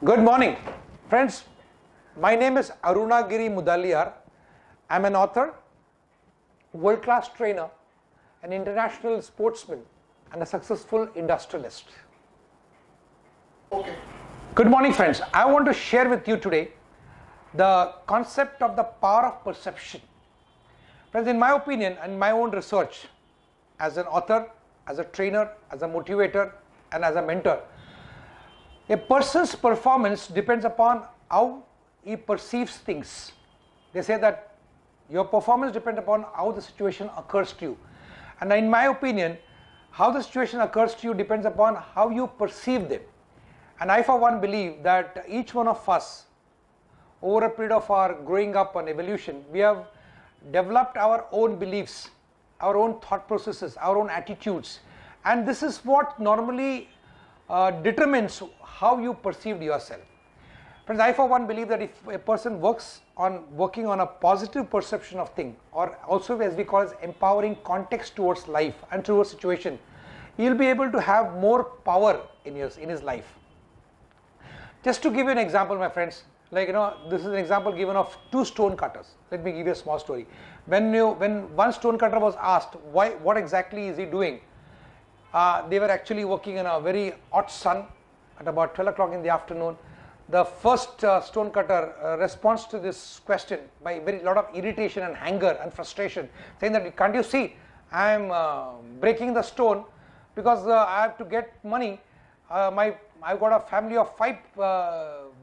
Good morning, friends. My name is Arunagiri Mudaliar. I'm an author, world-class trainer, an international sportsman, and a successful industrialist. Okay. Good morning, friends. I want to share with you today the concept of the power of perception. Friends, in my opinion and my own research, as an author, as a trainer, as a motivator, and as a mentor, a person's performance depends upon how he perceives things. They say that your performance depends upon how the situation occurs to you. And in my opinion, how the situation occurs to you depends upon how you perceive them. And I for one believe that each one of us, over a period of our growing up and evolution, we have developed our own beliefs, our own thought processes, our own attitudes. And this is what normally determines how you perceived yourself. Friends, I for one believe that if a person working on a positive perception of thing, or also as we call it empowering context towards life and towards situation, he will be able to have more power in his life. Just to give you an example, my friends, this is an example given of two stone cutters. Let me give you a small story. When one stone cutter was asked what exactly is he doing, they were actually working in a very hot sun at about 12 o'clock in the afternoon. The first stone cutter responds to this question by a lot of irritation and anger and frustration, saying that, can't you see, I am breaking the stone because I have to get money. I've got a family of 5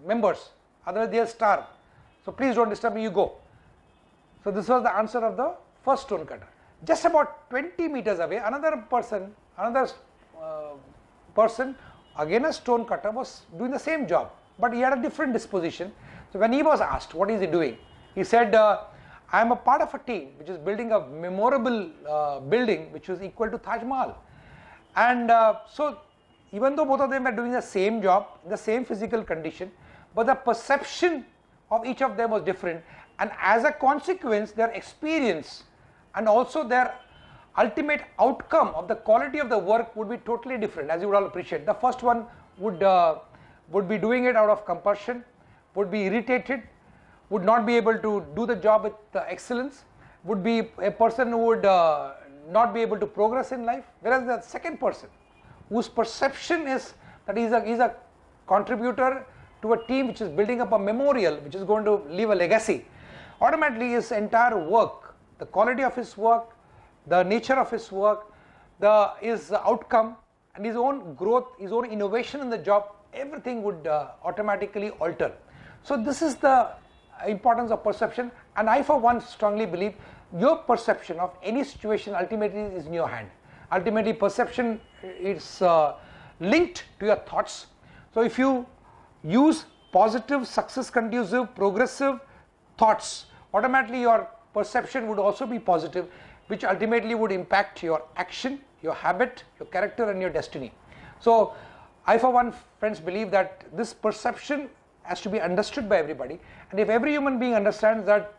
members, otherwise they'll starve. So please don't disturb me, you go. So this was the answer of the first stone cutter. Just about 20 meters away, another person, again a stone cutter, was doing the same job, but he had a different disposition. So when he was asked what is he doing, he said, I am a part of a team which is building a memorable building which is equal to Taj Mahal. And so even though both of them were doing the same job, in the same physical condition, but the perception of each of them was different, and as a consequence their experience and also their ultimate outcome of the quality of the work would be totally different, as you would all appreciate. The first one would be doing it out of compulsion, would be irritated, would not be able to do the job with excellence, would be a person who would not be able to progress in life, whereas the second person, whose perception is that he's a contributor to a team which is building up a memorial, which is going to leave a legacy, automatically his entire work, the quality of his work, the nature of his work, his outcome, and his own growth, his own innovation in the job, everything would automatically alter. So this is the importance of perception, and I for one strongly believe your perception of any situation ultimately is in your hand. Ultimately perception is linked to your thoughts. So if you use positive, success conducive, progressive thoughts, automatically your perception would also be positive, which ultimately would impact your action, your habit, your character, and your destiny. So I for one, friends, believe that this perception has to be understood by everybody, and if every human being understands that,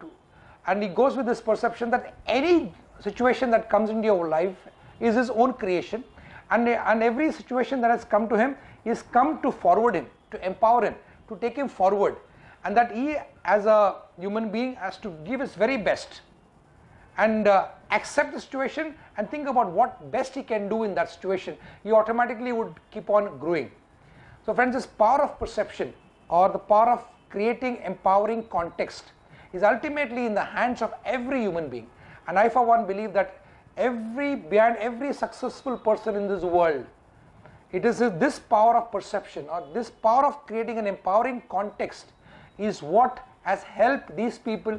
and he goes with this perception that any situation that comes into your life is his own creation, and every situation that has come to him is come to forward him, to empower him, to take him forward, and that he as a human being has to give his very best and accept the situation and think about what best he can do in that situation, he automatically would keep on growing. So friends, this power of perception, or the power of creating empowering context, is ultimately in the hands of every human being. And I for one believe that behind every successful person in this world, it is this power of perception, or this power of creating an empowering context, is what has helped these people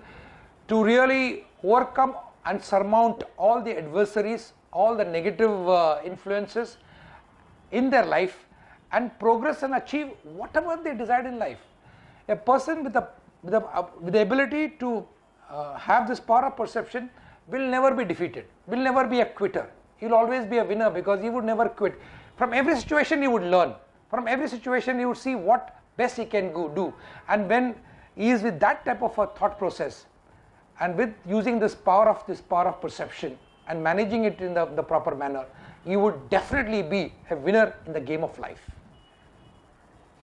to really overcome and surmount all the adversaries, all the negative influences in their life, and progress and achieve whatever they desired in life. A person with the ability to have this power of perception will never be defeated, will never be a quitter. He will always be a winner, because he would never quit. From every situation he would learn. From every situation he would see what best he can do. And when he is with that type of a thought process, and with using this power of perception and managing it in the proper manner, you would definitely be a winner in the game of life.